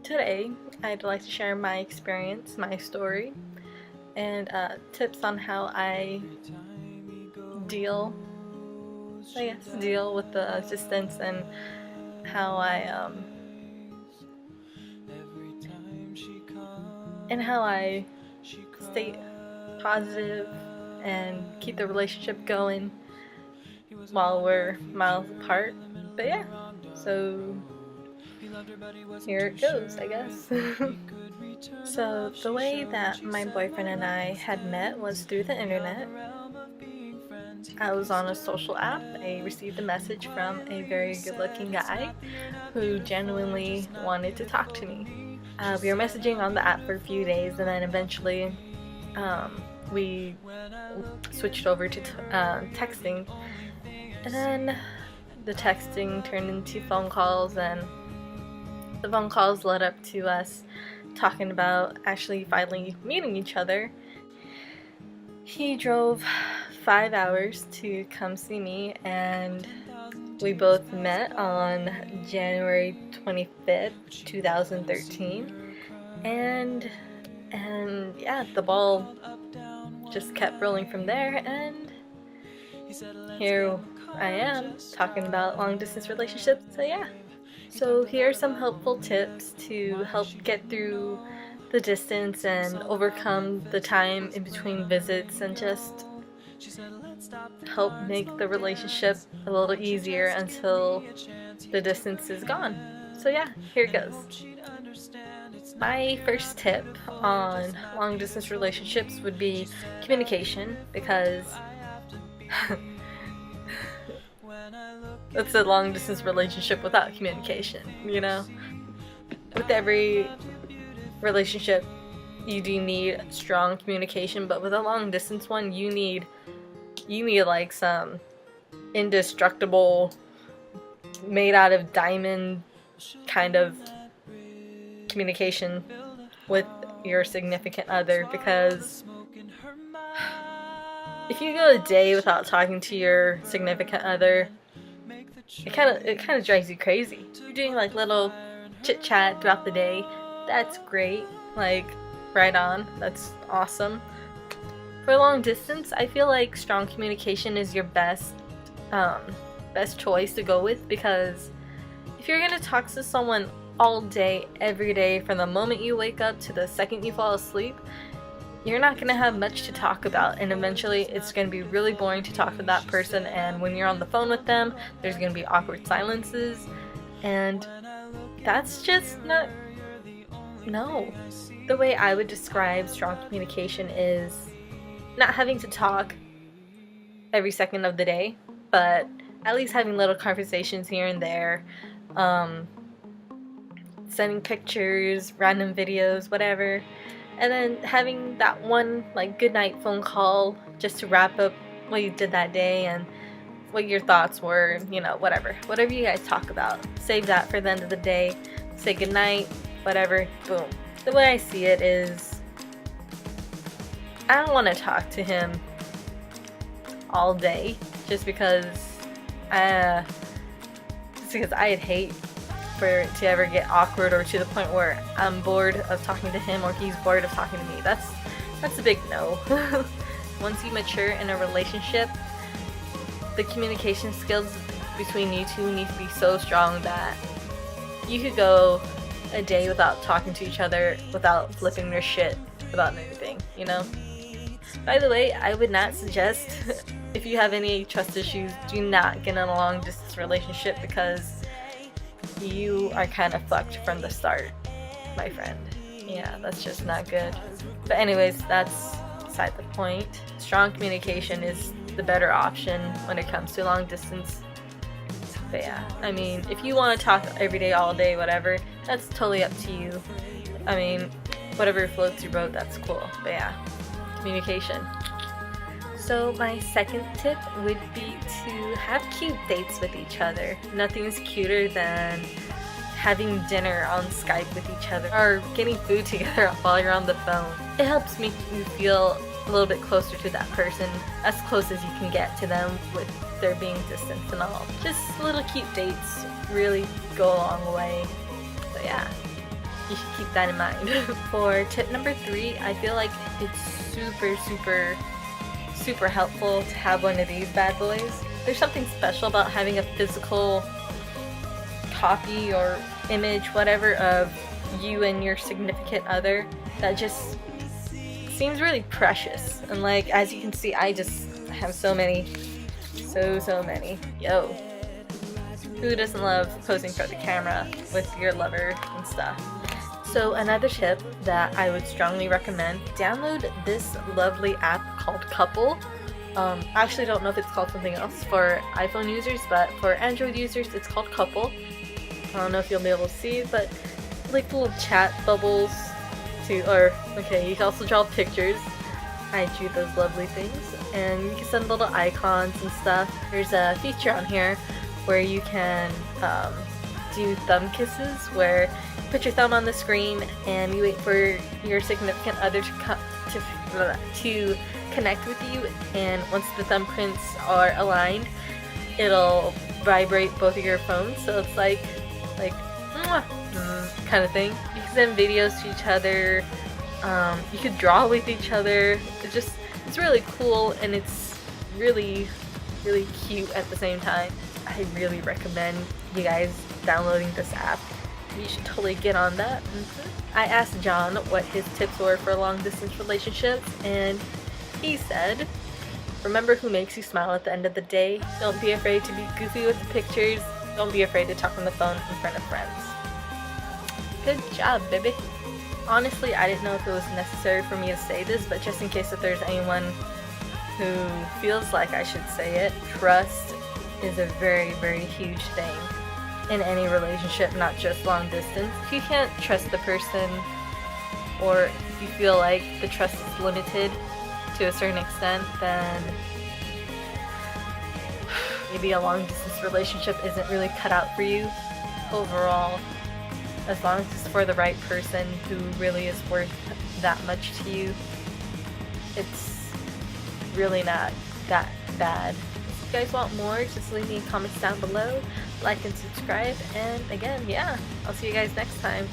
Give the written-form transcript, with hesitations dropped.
Today, I'd like to share my experience, my story, and tips on how I deal, deal with the distance and how I stay positive and keep the relationship going while we're miles apart. But yeah, so here it goes, I guess. So the way that my boyfriend and I had met was through the internet. I was on a social app. I received a message from a very good-looking guy who genuinely wanted to talk to me. We were messaging on the app for a few days, and then eventually we switched over to texting, and then the texting turned into phone calls, and the phone calls led up to us talking about actually finally meeting each other. He drove 5 hours to come see me, and we both met on January 25th, 2013, and yeah, the ball just kept rolling from there, and here I am talking about long distance relationships. So yeah. So here are some helpful tips to help get through the distance and overcome the time in between visits, and just help make the relationship a little easier until the distance is gone. So yeah, here it goes. My first tip on long distance relationships would be communication, because it's a long distance relationship without communication, you know? With every relationship, you do need strong communication, but with a long distance one, you need like some indestructible, made out of diamond kind of communication with your significant other, because if you go a day without talking to your significant other, it kind of drives you crazy. You're doing like little chit chat throughout the day. That's great. Like, right on. That's awesome. For long distance, I feel like strong communication is your best choice to go with, because if you're gonna talk to someone all day, every day, from the moment you wake up to the second you fall asleep, you're not gonna have much to talk about, and eventually it's gonna be really boring to talk to that person, and when you're on the phone with them, there's gonna be awkward silences, and that's just not... No. The way I would describe strong communication is not having to talk every second of the day, but at least having little conversations here and there, sending pictures, random videos, whatever, and then having that one like goodnight phone call just to wrap up what you did that day and what your thoughts were, you know, whatever you guys talk about. Save that for the end of the day, say goodnight, whatever, boom. The way I see it is, I don't want to talk to him all day just because I'd hate for it to ever get awkward, or to the point where I'm bored of talking to him or he's bored of talking to me. That's a big no. Once you mature in a relationship, the communication skills between you two need to be so strong that you could go a day without talking to each other without flipping their shit about anything, you know? By the way, I would not suggest, if you have any trust issues, do not get in a long distance relationship, because you are kind of fucked from the start, my friend. Yeah, that's just not good. But anyways, that's beside the point. Strong communication is the better option when it comes to long distance. But yeah, I mean, if you want to talk every day, all day, whatever, that's totally up to you. I mean, whatever floats your boat, that's cool. But yeah, communication. So my second tip would be to have cute dates with each other. Nothing's cuter than having dinner on Skype with each other, or getting food together while you're on the phone. It helps make you feel a little bit closer to that person, as close as you can get to them with there being distance and all. Just little cute dates really go a long way. So yeah. you should keep that in mind. For tip number 3, I feel like it's super helpful to have one of these bad boys. There's something special about having a physical copy or image, whatever, of you and your significant other that just seems really precious. And like, as you can see, I just have so many. So many. Yo. Who doesn't love posing for the camera with your lover and stuff? So another tip that I would strongly recommend, download this lovely app called Couple. I actually don't know if it's called something else for iPhone users, but for Android users it's called Couple. I don't know if you'll be able to see, but like little chat bubbles okay, you can also draw pictures. I drew those lovely things, and you can send little icons and stuff. There's a feature on here where you can do thumb kisses, where you put your thumb on the screen and you wait for your significant other to connect with you, and once the thumbprints are aligned, it'll vibrate both of your phones, so it's like kind of thing. You can send videos to each other. You could draw with each other. It's really cool, and it's really cute at the same time. I really recommend you guys downloading this app. You should totally get on that. I asked John what his tips were for long distance relationships, and he said, remember who makes you smile at the end of the day. Don't be afraid to be goofy with the pictures. Don't be afraid to talk on the phone in front of friends. Good job, baby. Honestly, I didn't know if it was necessary for me to say this, but just in case if there's anyone who feels like I should say it, trust is a very huge thing in any relationship, not just long distance. If you can't trust the person, or if you feel like the trust is limited to a certain extent, then maybe a long distance relationship isn't really cut out for you overall. As long as it's for the right person who really is worth that much to you, it's really not that bad. If you guys want more, just leave me comments down below, like and subscribe, and again, yeah, I'll see you guys next time.